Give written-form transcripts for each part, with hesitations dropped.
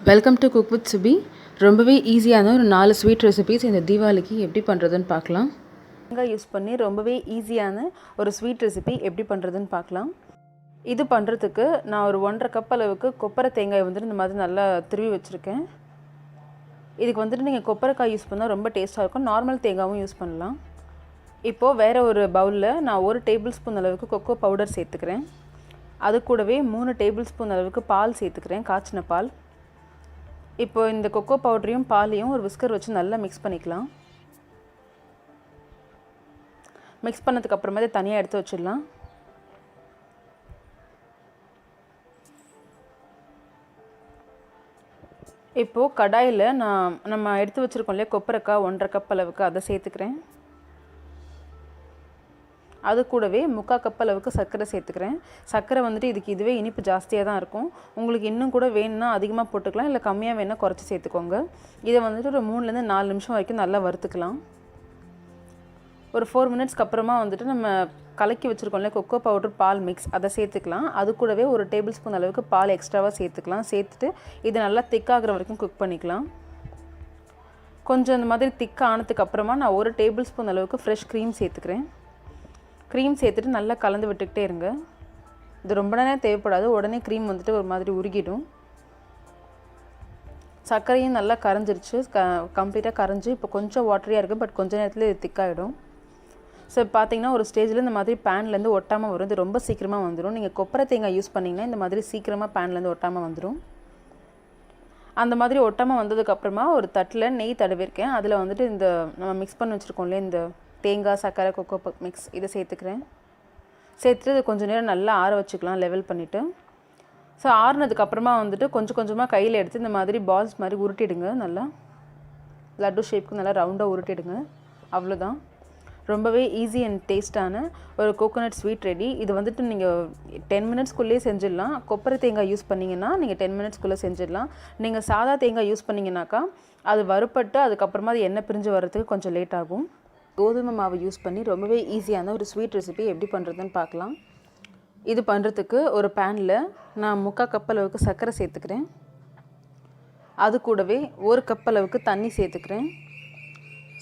Welcome to cook with சுபி. ரொம்பவே ஈஸியான ஒரு 4 ஸ்வீட் ரெசிபீஸ் இந்த தீபாவளிக்கு எப்படி பண்ணுறதுன்னு பார்க்கலாம். தேங்காய் யூஸ் பண்ணி ரொம்பவே ஈஸியான ஒரு ஸ்வீட் ரெசிபி எப்படி பண்ணுறதுன்னு பார்க்கலாம். இது பண்ணுறதுக்கு நான் ஒரு 1.5 கப் அளவுக்கு கொப்பரை தேங்காய் வந்துட்டு இந்த மாதிரி நல்லா திருவி வச்சுருக்கேன். இதுக்கு வந்துட்டு நீங்கள் கொப்பரைக்காய் யூஸ் பண்ணால் ரொம்ப டேஸ்ட்டாக இருக்கும். நார்மல் தேங்காயும் யூஸ் பண்ணலாம். இப்போது வேறு ஒரு பவுலில் நான் 1 டேபிள் ஸ்பூன் அளவுக்கு கொக்கோ பவுடர் சேர்த்துக்கிறேன். அது கூடவே 3 டேபிள் ஸ்பூன் அளவுக்கு பால் சேர்த்துக்கிறேன், காய்ச்சின பால். இப்போ இந்த கொக்கோ பவுடரையும் பாலையும் ஒரு விஸ்கர் வச்சு நல்லா மிக்ஸ் பண்ணிக்கலாம். மிக்ஸ் பண்ணதுக்கப்புறமா இதை தனியாக எடுத்து வச்சிடலாம். இப்போது கடாயில் நம்ம எடுத்து வச்சுருக்கோம் இல்லையா கொப்பரைக்காய் 1.5 கப் அளவுக்கு அதை சேர்த்துக்கிறேன். அது கூடவே 3/4 கப் அளவுக்கு சர்க்கரை சேர்த்துக்கிறேன். சர்க்கரை வந்துட்டு இதுவே இனிப்பு ஜாஸ்தியாக தான் இருக்கும். உங்களுக்கு இன்னும் கூட வேணும்னா அதிகமாக போட்டுக்கலாம், இல்லை கம்மியாக வேணால் குறைச்சி சேர்த்துக்கோங்க. இதை வந்துட்டு ஒரு 3லேருந்து 4 நிமிஷம் வரைக்கும் நல்லா வறுத்துக்கலாம். ஒரு 4 மினிட்ஸ்க்கு அப்புறமா வந்துட்டு நம்ம கலக்கி வச்சுருக்கோம்ல கொக்கோ பவுடர் பால் மிக்ஸ் அதை சேர்த்துக்கலாம். அது கூடவே ஒரு டேபிள் ஸ்பூன் அளவுக்கு பால் எக்ஸ்ட்ராவாக சேர்த்துக்கலாம். சேர்த்துட்டு இது நல்லா திக்காகிற வரைக்கும் குக் பண்ணிக்கலாம். கொஞ்சம் இந்த மாதிரி திக்காக ஆனதுக்கு அப்புறமா நான் 1 டேபிள் ஸ்பூன் அளவுக்கு ஃப்ரெஷ் க்ரீம் சேர்த்துக்கிறேன். க்ரீம் சேர்த்துட்டு நல்லா கலந்து விட்டுக்கிட்டே இருங்க. இது ரொம்ப நேரம் தேவைப்படாது, உடனே க்ரீம் வந்துட்டு ஒரு மாதிரி உருகிடும். சர்க்கரையும் நல்லா கரைஞ்சிருச்சு, கம்ப்ளீட்டாக கரைஞ்சி இப்போ கொஞ்சம் வாட்டரியாக இருக்குது, பட் கொஞ்சம் நேரத்தில் இது திக்காகிடும். ஸோ பார்த்தீங்கன்னா ஒரு ஸ்டேஜில் இந்த மாதிரி பேன்லேருந்து ஒட்டாமல் வரும். இது ரொம்ப சீக்கிரமாக வந்துடும். நீங்கள் கொப்பரை தேங்காய் யூஸ் பண்ணிங்கன்னா இந்த மாதிரி சீக்கிரமாக பேன்லேருந்து ஒட்டாமல் வந்துடும். அந்த மாதிரி ஒட்டாமல் வந்ததுக்கப்புறமா ஒரு தட்டில் நெய் தடவிருக்கேன். அதில் வந்துட்டு இந்த நம்ம மிக்ஸ் பண்ணி வச்சுருக்கோம் இல்லையா இந்த தேங்காய் சர்க்கரை கொக்கோ மிக்ஸ் இதை சேர்த்துக்கிறேன். சேர்த்துட்டு இது கொஞ்சம் நேரம் நல்லா ஆற வச்சுக்கலாம் லெவல் பண்ணிவிட்டு. ஸோ ஆறுனதுக்கப்புறமா வந்துட்டு கொஞ்சம் கொஞ்சமாக கையில் எடுத்து இந்த மாதிரி பால்ஸ் மாதிரி உருட்டிடுங்க. நல்லா லட்டு ஷேப்புக்கு நல்லா ரவுண்டாக உருட்டிடுங்க. அவ்வளோதான். ரொம்பவே ஈஸி அண்ட் டேஸ்ட்டான ஒரு கோகோனட் ஸ்வீட் ரெடி. இது வந்துட்டு நீங்கள் 10 மினிட்ஸ்க்குள்ளேயே செஞ்சிடலாம். கொப்பரை தேங்காய் யூஸ் பண்ணிங்கன்னா நீங்கள் 10 மினிட்ஸ்க்குள்ளே செஞ்சிடலாம். நீங்கள் சாதா தேங்காய் யூஸ் பண்ணிங்கனாக்கா அது வறுப்பட்டு அதுக்கப்புறமா அது எண்ணெய் பிரிஞ்சு வர்றதுக்கு கொஞ்சம் லேட் ஆகும். கோதுமை மாவு யூஸ் பண்ணி ரொம்பவே ஈஸியான ஒரு ஸ்வீட் ரெசிபி எப்படி பண்ணுறதுன்னு பார்க்கலாம். இது பண்ணுறதுக்கு ஒரு பேனில் நான் 3/4 கப் அளவுக்கு சர்க்கரை சேர்த்துக்கிறேன். அது கூடவே 1 கப் அளவுக்கு தண்ணி சேர்த்துக்கிறேன்.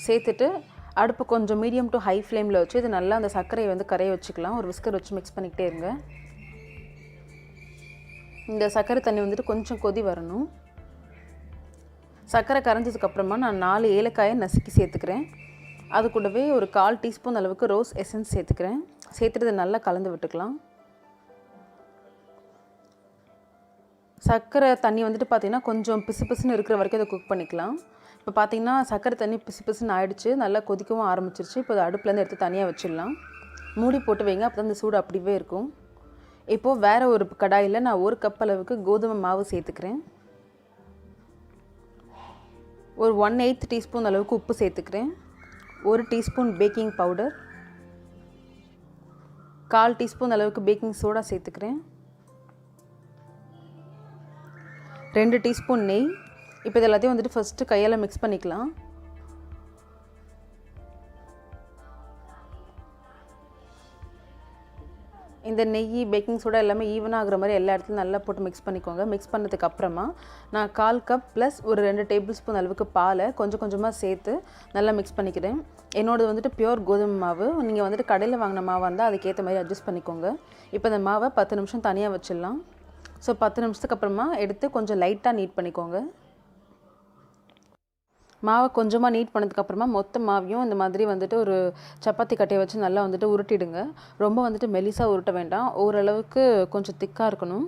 சேர்த்துட்டு அடுப்பு கொஞ்சம் மீடியம் டு ஹை ஃப்ளேமில் வச்சு இது நல்லா அந்த சர்க்கரையை வந்து கரைய வச்சுக்கலாம். ஒரு விஸ்கர் வச்சு மிக்ஸ் பண்ணிக்கிட்டே இருங்க. இந்த சர்க்கரை தண்ணி வந்துட்டு கொஞ்சம் கொதி வரணும். சர்க்கரை கரைஞ்சதுக்கப்புறமா நான் 4 ஏலக்காயை நசுக்கி சேர்த்துக்கிறேன். அது கூடவே ஒரு 1/4 டீஸ்பூன் அளவுக்கு ரோஸ் எசன்ஸ் சேர்த்துக்கிறேன். சேர்த்துட்டு நல்லா கலந்து விட்டுக்கலாம். சர்க்கரை தண்ணி வந்துட்டு பார்த்திங்கன்னா கொஞ்சம் பிசுன்னு இருக்கிற வரைக்கும் அதை குக் பண்ணிக்கலாம். இப்போ பார்த்திங்கன்னா சர்க்கரை தண்ணி பிசுன்னு ஆகிடுச்சு, நல்லா கொதிக்கவும் ஆரம்பிச்சிருச்சு. இப்போ அதை அடுப்புலேருந்து எடுத்து தனியாக வச்சிடலாம். மூடி போட்டு வைங்க, அப்போ தான் இந்த சூடு அப்படியே இருக்கும். இப்போது வேறு ஒரு கடாயில் நான் 1 கப் அளவுக்கு கோதுமை மாவு சேர்த்துக்கிறேன். ஒரு 1/8 டீஸ்பூன் அளவுக்கு உப்பு சேர்த்துக்கிறேன். 1 டீஸ்பூன் பேக்கிங் பவுடர், 1/4 டீஸ்பூன் அளவுக்கு பேக்கிங் சோடா சேர்த்துக்கிறேன். 2 டீஸ்பூன் நெய். இப்போ இது எல்லாத்தையும் வந்துட்டு ஃபஸ்ட்டு கையால் மிக்ஸ் பண்ணிக்கலாம். இந்த நெய் பேக்கிங் சோடா எல்லாமே ஈவனாக ஆகிற மாதிரி எல்லா இடத்துலையும் நல்லா போட்டு மிக்ஸ் பண்ணிக்கோங்க. மிக்ஸ் பண்ணதுக்கு அப்புறமா நான் 1/4 கப் ப்ளஸ் ஒரு 2 டேபிள் ஸ்பூன் அளவுக்கு பாலை கொஞ்சம் கொஞ்சமாக சேர்த்து நல்லா மிக்ஸ் பண்ணிக்கிறேன். என்னோடது வந்துட்டு பியூர் கோதுமை மாவு. நீங்கள் வந்துட்டு கடையில் வாங்கின மாவாக இருந்தால் அதுக்கேற்ற மாதிரி அட்ஜஸ்ட் பண்ணிக்கோங்க. இப்போ இந்த மாவை 10 நிமிஷம் தனியாக வச்சிடலாம். ஸோ 10 நிமிஷத்துக்கு அப்புறமா எடுத்து கொஞ்சம் லைட்டாக நீட் பண்ணிக்கோங்க. மாவை கொஞ்சமாக நீட் பண்ணதுக்கப்புறமா மொத்த மாவையும் இந்த மாதிரி வந்துட்டு ஒரு சப்பாத்தி கட்டையை வச்சு நல்லா வந்துட்டு உருட்டிடுங்க. ரொம்ப வந்துட்டு மெலிசாக உருட்ட வேண்டாம், ஓரளவுக்கு கொஞ்சம் திக்காக இருக்கணும்.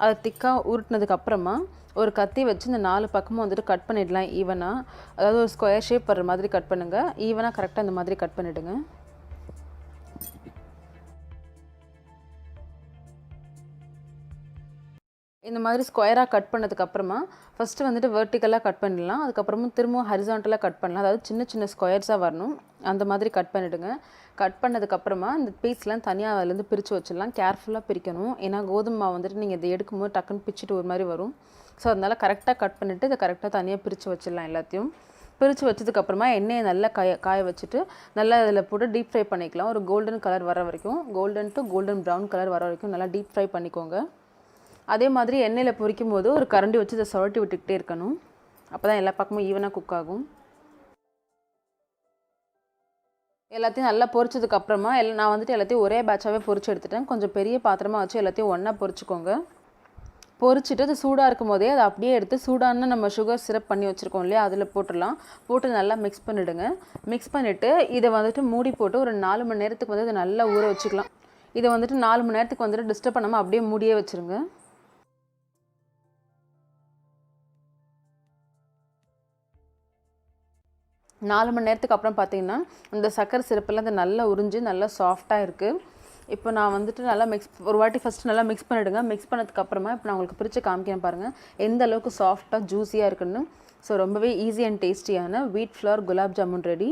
அதை திக்காக உருட்டினதுக்கப்புறமா ஒரு கத்தி வச்சு இந்த 4 பக்கமும் வந்துட்டு கட் பண்ணிடலாம் ஈவனாக. அதாவது ஒரு ஸ்கொயர் ஷேப் வர்ற மாதிரி கட் பண்ணுங்கள். ஈவனாக கரெக்டாக இந்த மாதிரி கட் பண்ணிவிடுங்க. இந்த மாதிரி ஸ்கொயராக கட் பண்ணதுக்கப்புறமா ஃபஸ்ட்டு வந்துட்டு வெர்டிக்கலாக கட் பண்ணிடலாம். அதுக்கப்புறமும் திரும்பவும் ஹரிசாண்டலாக கட் பண்ணலாம். அதாவது சின்ன சின்ன ஸ்கொயர்ஸாக வரணும், அந்த மாதிரி கட் பண்ணிவிடுங்க. கட் பண்ணதுக்கப்புறமா இந்த பீஸ்லாம் தனியாக அதிலேருந்து பிரித்து வச்சிடலாம். கேர்ஃபுல்லாக பிரிக்கணும், ஏன்னா கோதுமை மாவு வந்துட்டு நீங்கள் இதை எடுக்கும்போது டக்குன்னு பிச்சுட்டு ஒரு மாதிரி வரும். ஸோ அதனால் கரெக்டாக கட் பண்ணிவிட்டு இதை கரெக்டாக தனியாக பிரித்து வச்சிடலாம். எல்லாத்தையும் பிரித்து வச்சதுக்கப்புறமா எண்ணெயை நல்லா காய வச்சுட்டு நல்லா அதில் போட்டு டீப் ஃப்ரை பண்ணிக்கலாம். ஒரு கோல்டன் கலர் வர வரைக்கும், golden to golden brown colour வர வரைக்கும் நல்லா டீப் ஃப்ரை பண்ணிக்கோங்க. அதே மாதிரி எண்ணெயில் பொரிக்கும் போது ஒரு கரண்டி வச்சு இதை சுழட்டி விட்டுக்கிட்டே இருக்கணும். அப்போ தான் எல்லா பக்கமும் ஈவனாக குக் ஆகும். எல்லாத்தையும் நல்லா பொரிச்சதுக்கப்புறமா நான் வந்துட்டு எல்லாத்தையும் ஒரே பேட்சாகவே பொரிச்சு எடுத்துட்டேன். கொஞ்சம் பெரிய பாத்திரமாக வச்சு எல்லாத்தையும் ஒன்றா பொரிச்சுக்கோங்க. பொரிச்சிட்டு அது சூடாக இருக்கும் போதே அதை அப்படியே எடுத்து சூடான நம்ம சுகர் சிரப் பண்ணி வச்சுருக்கோம் இல்லையா, அதில் போட்டுடலாம். போட்டு நல்லா மிக்ஸ் பண்ணிவிடுங்க. மிக்ஸ் பண்ணிவிட்டு இதை வந்துட்டு மூடி போட்டு ஒரு 4 மணி நேரத்துக்கு வந்து இதை நல்லா ஊற வச்சுக்கலாம். இதை வந்துட்டு 4 மணி நேரத்துக்கு வந்துட்டு டிஸ்டர்ப் பண்ணாமல் அப்படியே மூடியே வச்சுருங்க. நாலு மணி நேரத்துக்கு அப்புறம் பார்த்தீங்கன்னா இந்த சக்கரை சிரப்பெல்லாம் அது நல்லா உறிஞ்சி நல்லா சாஃப்டாக இருக்குது. இப்போ நான் வந்துட்டு நல்லா ஒரு வாட்டி ஃபஸ்ட்டு நல்லா மிக்ஸ் பண்ணிவிடுங்க. மிக்ஸ் பண்ணதுக்கப்புறமா இப்போ நான் உங்களுக்கு பிரித்து காமிக்கிறேன் பாருங்கள் எந்த அளவுக்கு சாஃப்டாக ஜூஸியாக இருக்குன்னு. ஸோ ரொம்பவே ஈஸி அண்ட் டேஸ்டியான வீட் ஃப்ளவர் குலாப் ஜாமுன் ரெடி.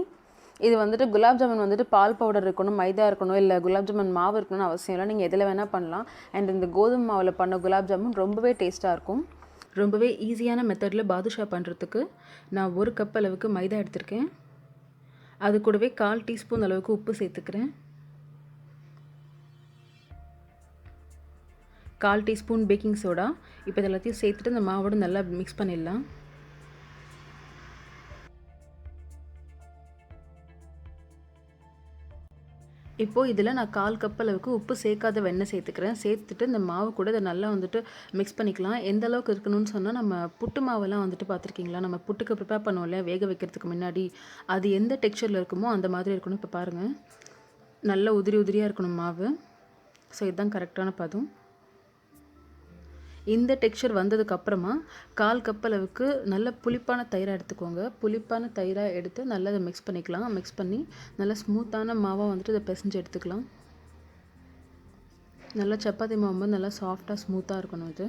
இது வந்துட்டு குலாப் ஜாமுன் வந்துட்டு பால் பவுடர் இருக்கணும், மைதா இருக்கணும், இல்லை குலாப் ஜாமுன் மாவு இருக்கணும்னு அவசியம் இல்லை. நீங்கள் எதில் வேணால் பண்ணலாம். அண்ட் இந்த கோதுமை மாவில் பண்ண குலாப் ஜாமுன் ரொம்பவே டேஸ்ட்டாக இருக்கும். ரொம்பவே ஈஸியான மெத்தடில் பாதுஷா பண்ணுறதுக்கு நான் 1 கப் அளவுக்கு மைதா எடுத்திருக்கேன். அது கூடவே 1/4 டீஸ்பூன் அளவுக்கு உப்பு சேர்த்துக்கிறேன். 1/4 டீஸ்பூன் பேக்கிங் சோடா. இப்போ இது எல்லாத்தையும் சேர்த்துட்டு இந்த மாவோடு நல்லா மிக்ஸ் பண்ணிடலாம். இப்போது இதில் நான் 1/4 கப் அளவுக்கு உப்பு சேர்க்காத வெண்ணெய் சேர்த்துக்கிறேன். சேர்த்துட்டு இந்த மாவு கூட இதை நல்லா வந்துட்டு மிக்ஸ் பண்ணிக்கலாம். எந்த அளவுக்கு இருக்கணும்னு சொன்னால், நம்ம புட்டு மாவெல்லாம் வந்துட்டு பார்த்துருக்கீங்களா, நம்ம புட்டுக்கு ப்ரிப்பேர் பண்ணுவோம் இல்லையா வேக வைக்கிறதுக்கு முன்னாடி, அது எந்த டெக்ஸ்சரில் இருக்குமோ அந்த மாதிரி இருக்கணும். இப்போ பாருங்கள் நல்லா உதிரி உதிரியாக இருக்கணும் மாவு. ஸோ இதுதான் கரெக்டான பதம். இந்த டெக்ஸ்சர் வந்ததுக்கப்புறமா 1/4 கப் அளவுக்கு நல்ல புளிப்பான தயிராக எடுத்துக்கோங்க. புளிப்பான தயிராக எடுத்து நல்லா அதை மிக்ஸ் பண்ணிக்கலாம். மிக்ஸ் பண்ணி நல்லா ஸ்மூத்தான மாவாக வந்துட்டு இதை பிசைஞ்சு எடுத்துக்கலாம். நல்லா சப்பாத்தி மாவு வந்து நல்லா சாஃப்டாக ஸ்மூத்தாக இருக்கணும் இது.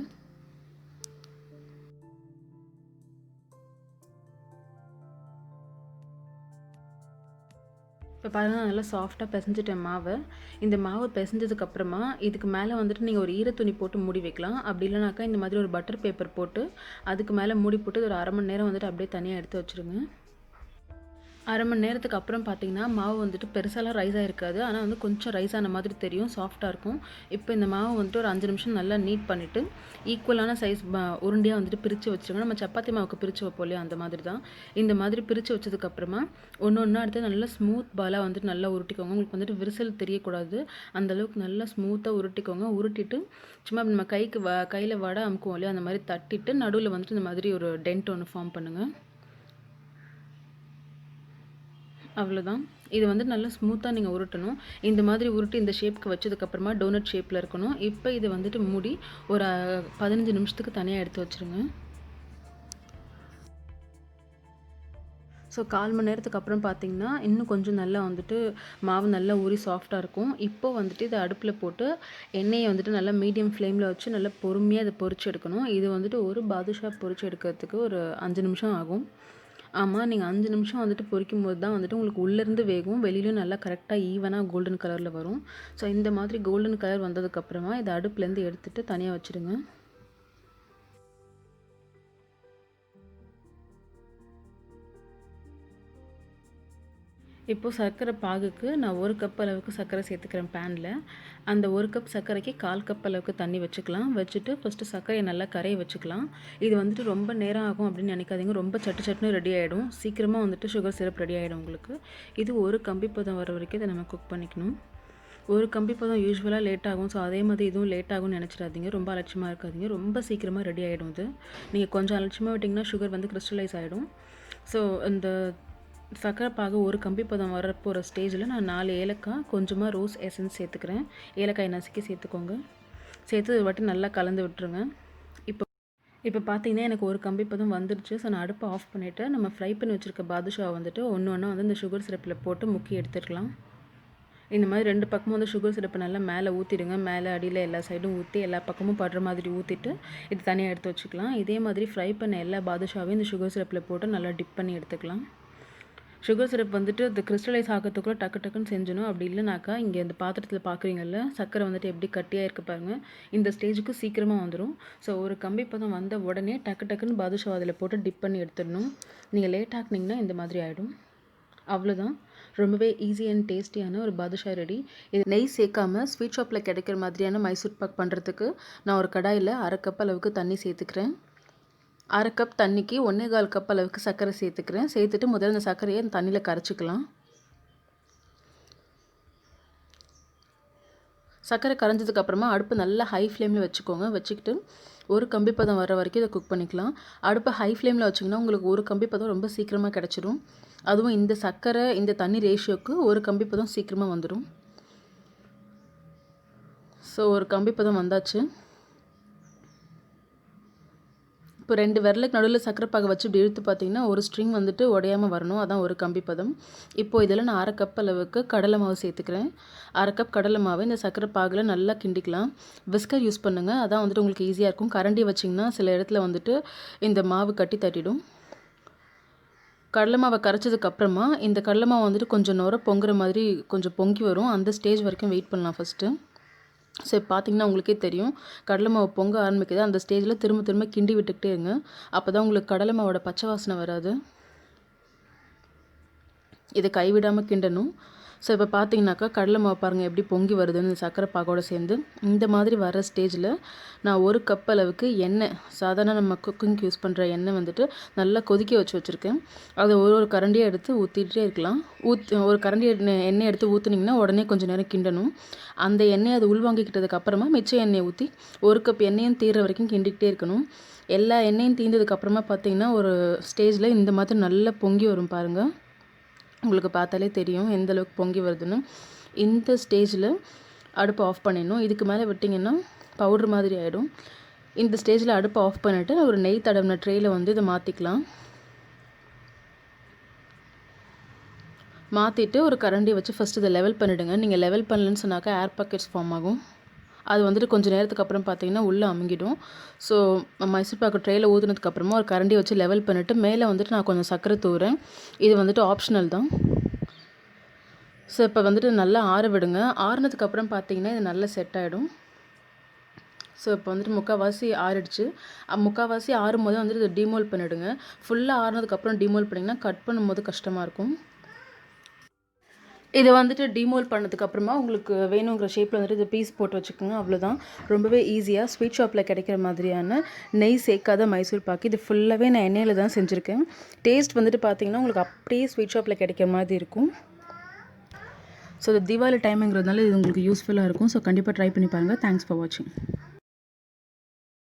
இப்போ பாருங்கள் நல்லா சாஃப்டாக பிசைஞ்சிட்டேன் மாவை. இந்த மாவை பிசைஞ்சதுக்கப்புறமா இதுக்கு மேலே வந்துட்டு நீங்கள் ஒரு ஈரத்துணி போட்டு மூடி வைக்கலாம். அப்படி இல்லைனாக்கா இந்த மாதிரி ஒரு பட்டர் பேப்பர் போட்டு அதுக்கு மேலே மூடி போட்டு ஒரு 1/2 மணி நேரம் வந்துட்டு அப்படியே தனியாக எடுத்து வச்சுருங்க. 1/2 மணி நேரத்துக்கு அப்புறம் பார்த்தீங்கன்னா மாவு வந்துட்டு பெருசாலாம் ரைஸாக இருக்காது. ஆனால் வந்து கொஞ்சம் ரைஸ் ஆன மாதிரி தெரியும், சாஃப்டாக இருக்கும். இப்போ இந்த மாவு வந்துட்டு ஒரு 5 நிமிஷம் நல்லா நீட் பண்ணிவிட்டு ஈக்குவலான சைஸ் உருண்டையாக வந்துட்டு பிரித்து வச்சுருங்க. நம்ம சப்பாத்தி மாவுக்கு பிரித்து வைப்போம் இல்லையா, அந்த மாதிரி தான். இந்த மாதிரி பிரித்து வச்சதுக்கப்புறமா ஒன்று ஒன்றா எடுத்து நல்லா ஸ்மூத் பாலாக வந்துட்டு நல்லா உருட்டிக்கோங்க. உங்களுக்கு வந்துட்டு விரிசல் தெரியக்கூடாது, அந்தளவுக்கு நல்லா ஸ்மூத்தாக உருட்டிக்கோங்க. உருட்டிட்டு சும்மா நம்ம கையில் வடை அமுக்குவோம் இல்லையா, அந்த மாதிரி தட்டிட்டு நடுவில் வந்துட்டு இந்த மாதிரி ஒரு டென்ட் ஒன்று ஃபார்ம் பண்ணுங்கள். அவ்வளோதான். இது வந்து நல்லா ஸ்மூத்தாக நீங்கள் உருட்டணும். இந்த மாதிரி உருட்டி இந்த ஷேப்புக்கு வச்சதுக்கப்புறமா டோனட் ஷேப்பில் இருக்கணும். இப்போ இது வந்துட்டு மூடி ஒரு 15 நிமிஷத்துக்கு தனியாக எடுத்து வச்சுருங்க. ஸோ 1/4 மணி நேரத்துக்கு அப்புறம் பார்த்தீங்கன்னா இன்னும் கொஞ்சம் நல்லா வந்துட்டு மாவு நல்லா ஊறி சாஃப்டாக இருக்கும். இப்போ வந்துட்டு இதை அடுப்பில் போட்டு எண்ணெயை வந்துட்டு நல்லா மீடியம் ஃப்ளேமில் வச்சு நல்லா பொறுமையாக இதை பொரிச்சு எடுக்கணும். இது வந்துட்டு ஒரு பாதுஷா பொரிச்சு எடுக்கிறதுக்கு ஒரு 5 நிமிஷம் ஆகும். ஆமாம், நீங்கள் 5 நிமிஷம் வந்துட்டு பொரிக்கும் போது தான் வந்துட்டு உங்களுக்கு உள்ளேருந்து வேகும், வெளியிலும் நல்லா கரெக்டாக ஈவனாக கோல்டன் கலரில் வரும். ஸோ இந்த மாதிரி கோல்டன் கலர் வந்ததுக்கப்புறமா இதை அடுப்புலேருந்து எடுத்துகிட்டு தனியாக வச்சுடுங்க. இப்போது சர்க்கரை பாகுக்கு நான் 1 கப் அளவுக்கு சர்க்கரை சேர்த்துக்கிறேன் பேனில். அந்த 1 கப் சர்க்கரைக்கு 1/4 கப் அளவுக்கு தண்ணி வச்சுக்கலாம். வச்சுட்டு ஃபஸ்ட்டு சர்க்கரையை நல்லா கரைய வச்சுக்கலாம். இது வந்துட்டு ரொம்ப நேரம் ஆகும் அப்படின்னு நினைக்காதீங்க. ரொம்ப சட்டுன்னு ரெடி ஆகிடும். சீக்கிரமாக வந்துட்டு சுகர் சிரப் ரெடி ஆகிடும் உங்களுக்கு. இது ஒரு கம்பி பதம் வர வரைக்கும் இதை நம்ம குக் பண்ணிக்கணும். ஒரு கம்பி பதம் யூஸ்வலாக லேட் ஆகும். ஸோ அதே மாதிரி இதுவும் லேட் ஆகும்னு நினச்சிடாதீங்க. ரொம்ப அலட்சியமாக இருக்காதீங்க. ரொம்ப சீக்கிரமாக ரெடி ஆகிடும் இது. நீங்கள் கொஞ்சம் அலட்சியமாக விட்டிங்கன்னா சுகர் வந்து கிறிஸ்டலைஸ் ஆகிடும். ஸோ இந்த சர்க்கரை பாகு ஒரு கம்பி பதம் வரப்போகிற ஸ்டேஜில் நான் 4 ஏலக்காய், கொஞ்சமாக ரோஸ் எசன்ஸ் சேர்த்துக்கிறேன். ஏலக்காய் நசுக்கி சேர்த்துக்கோங்க. சேர்த்து ஒரு வாட்டி நல்லா கலந்து விட்டுருங்க. இப்போ பார்த்தீங்கன்னா எனக்கு ஒரு கம்பி பதம் வந்துருச்சு. ஸோ நான் அடுப்பை ஆஃப் பண்ணிவிட்டு நம்ம ஃப்ரை பண்ணி வச்சுருக்க பாதுஷாவை வந்துட்டு ஒன்று ஒன்றா வந்து இந்த சுகர் சிரப்பில் போட்டு முக்கி எடுத்துக்கலாம். இந்த மாதிரி 2 பக்கமும் வந்து சுகர் சிரப்பை நல்லா மேலே ஊற்றிடுங்க. மேலே அடியில் எல்லா சைடும் ஊற்றி எல்லா பக்கமும் படுற மாதிரி ஊற்றிட்டு இது தனியாக எடுத்து வச்சுக்கலாம். இதே மாதிரி ஃப்ரை பண்ண எல்லா பாதுஷாவையும் இந்த சுகர் சிரப்பில் போட்டு நல்லா டிப் பண்ணி எடுத்துக்கலாம். சுகர் சிரப் வந்துட்டு இது கிறிஸ்டலைஸ் ஆகிறதுக்குள்ள டக்குன்னு செஞ்சணும். அப்படி இல்லைனாக்கா இங்கே இந்த பாத்திரத்தில் பார்க்குறீங்கல்ல சர்க்கரை வந்துட்டு எப்படி கட்டியாக இருக்குது பாருங்கள். இந்த ஸ்டேஜுக்கு சீக்கிரமாக வந்துடும். ஸோ ஒரு கம்பி பதம் வந்த உடனே டக்குன்னு பாதுஷா அதில் போட்டு டிப் பண்ணி எடுத்துடணும். நீங்கள் லேட் ஆக்குனீங்கன்னா இந்த மாதிரி ஆகிடும். அவ்வளோதான். ரொம்பவே ஈஸி அண்ட் டேஸ்டியான ஒரு பாதுஷா ரெடி. இது நெய் சேர்க்காம ஸ்வீட் ஷாப்பில் கிடைக்கிற மாதிரியான மைசூர் பாக் பண்ணுறதுக்கு நான் ஒரு கடாயில் 1/2 கப் அளவுக்கு தண்ணி சேர்த்துக்கிறேன். 1/2 கப் தண்ணிக்கு 1/4 கப் அளவுக்கு சர்க்கரை சேர்த்துக்கிறேன். சேர்த்துட்டு முதல்ல இந்த சர்க்கரையை அந்த தண்ணியில் கரைச்சிக்கலாம். சர்க்கரை கரைஞ்சதுக்கு அப்புறமா அடுப்பு நல்லா ஹை ஃப்ளேமில் வச்சுக்கோங்க. வச்சுக்கிட்டு ஒரு கம்பி பதம் வர வரைக்கும் இதை குக் பண்ணிக்கலாம். அடுப்பை ஹை ஃப்ளேமில் வச்சிங்கன்னா உங்களுக்கு ஒரு கம்பி பதம் ரொம்ப சீக்கிரமாக கிடச்சிடும். அதுவும் இந்த சர்க்கரை இந்த தண்ணி ரேஷியோக்கு ஒரு கம்பி பதம் சீக்கிரமாக வந்துடும். ஸோ ஒரு கம்பி பதம் வந்தாச்சு. இப்போ 2 விரலுக்கு நடுவில் சர்க்கரை பாகை வச்சு இப்படி இழுத்து பார்த்தீங்கன்னா ஒரு ஸ்ட்ரிங் வந்துட்டு உடையாமல் வரணும். அதான் ஒரு கம்பி பதம். இப்போது இதில் நான் 1/2 கப் அளவுக்கு கடலை மாவு சேர்த்துக்கிறேன். 1/2 கப் கடலை மாவு இந்த சர்க்கரை பாகில் நல்லா கிண்டிக்கலாம். விஸ்கர் யூஸ் பண்ணுங்கள், அதான் வந்துட்டு உங்களுக்கு ஈஸியாக இருக்கும். கரண்டி வச்சிங்கன்னா சில இடத்துல வந்துட்டு இந்த மாவு கட்டி தட்டிடும். கடலை மாவை கரைச்சதுக்கப்புறமா இந்த கடலை மாவு வந்துட்டு கொஞ்சம் நுர பொங்குற மாதிரி கொஞ்சம் பொங்கி வரும். அந்த ஸ்டேஜ் வரைக்கும் வெயிட் பண்ணலாம் ஃபஸ்ட்டு. ஸோ பார்த்தீங்கன்னா உங்களுக்கே தெரியும் கடலை மாவு பொங்க ஆரம்பிக்குது. அந்த ஸ்டேஜில் திரும்ப திரும்ப கிண்டி விட்டுக்கிட்டே இருங்க. அப்போ தான் உங்களுக்கு கடலை மாவோட பச்சை வாசனை வராது. இதை கைவிடாமல் கிண்டணும். ஸோ இப்போ பார்த்தீங்கன்னாக்கா கடலை மாவு பாருங்கள் எப்படி பொங்கி வருதுன்னு இந்த சர்க்கரை பாகோடு சேர்ந்து. இந்த மாதிரி வர ஸ்டேஜில் நான் 1 கப் அளவுக்கு எண்ணெய், சாதாரண நம்ம குக்கிங்க்கு யூஸ் பண்ணுற எண்ணெய் வந்துட்டு நல்லா கொதிக்க வச்சுருக்கேன். அதை ஒரு கரண்டியாக எடுத்து ஊற்றிட்டே இருக்கலாம். ஒரு கரண்டி எண்ணெய் எடுத்து ஊற்றுனீங்கன்னா உடனே கொஞ்சம் நேரம் கிண்டணும். அந்த எண்ணெயை அது உள்வாங்கிக்கிட்டதுக்கு அப்புறமா மிச்ச எண்ணெயை ஊற்றி 1 கப் எண்ணெயும் தீர்ற வரைக்கும் கிண்டிக்கிட்டே இருக்கணும். எல்லா எண்ணெயும் தீர்ந்ததுக்கப்புறமா பார்த்தீங்கன்னா ஒரு ஸ்டேஜில் இந்த மாதிரி நல்லா பொங்கி வரும் பாருங்கள். உங்களுக்கு பார்த்தாலே தெரியும் எந்த அளவுக்கு பொங்கி வருதுன்னு. இந்த ஸ்டேஜில் அடுப்பை ஆஃப் பண்ணிடணும். இதுக்கு மேலே விட்டிங்கன்னா பவுட்ரு மாதிரி ஆகிடும். இந்த ஸ்டேஜில் அடுப்பை ஆஃப் பண்ணிவிட்டு ஒரு நெய் தடவின ட்ரேயில் வந்து இதை மாற்றிக்கலாம். மாற்றிட்டு ஒரு கரண்டி வச்சு ஃபஸ்ட்டு இதை லெவல் பண்ணிவிடுங்க. நீங்கள் லெவல் பண்ணலன்னு சொன்னாக்கா ஏர் பாக்கெட்ஸ் ஃபார்ம் ஆகும். அது வந்துட்டு கொஞ்சம் நேரத்துக்கு அப்புறம் பார்த்தீங்கன்னா உள்ளே அமுங்கிடும். ஸோ மைசூர் பாக்கு ட்ரேயில் ஊற்றுனதுக்கப்புறமா ஒரு கரண்டி வச்சு லெவல் பண்ணிவிட்டு மேலே வந்துட்டு நான் கொஞ்சம் சர்க்கரை தூவுறேன். இது வந்துட்டு ஆப்ஷனல் தான். ஸோ இப்போ வந்துட்டு நல்லா ஆற விடுங்க. ஆறுனதுக்கப்புறம் பார்த்தீங்கன்னா இது நல்லா செட் ஆகிடும். ஸோ இப்போ வந்துட்டு முக்கால்வாசி ஆறிடுச்சு. முக்கால்வாசி ஆறும்போது வந்துட்டு இதை டீமோல் பண்ணிவிடுங்க. ஃபுல்லாக ஆறுனதுக்கப்புறம் டீமோல் பண்ணிங்கன்னா கட் பண்ணும்போது கஷ்டமாக இருக்கும். இதை வந்துட்டு டீமோல் பண்ணதுக்கப்புறமா உங்களுக்கு வேணுங்கிற ஷேப்பில் வந்துட்டு இது பீஸ் போட்டு வச்சுக்கோங்க. அவ்வளோதான். ரொம்பவே ஈஸியாக ஸ்வீட் ஷாப்பில் கிடைக்கிற மாதிரியான நெய் சேர்க்காத மைசூர் பாக்கு. இது ஃபுல்லாகவே நான் எண்ணெயில் தான் செஞ்சுருக்கேன். டேஸ்ட் வந்துட்டு பார்த்திங்கன்னா உங்களுக்கு அப்படியே ஸ்வீட் ஷாப்பில் கிடைக்கிற மாதிரி இருக்கும். ஸோ இது தீபாவளி டைமுங்கிறதுனால இது உங்களுக்கு யூஸ்ஃபுல்லாக இருக்கும். ஸோ கண்டிப்பாக ட்ரை பண்ணி பாருங்கள். தேங்க்ஸ் ஃபார் வாட்சிங்.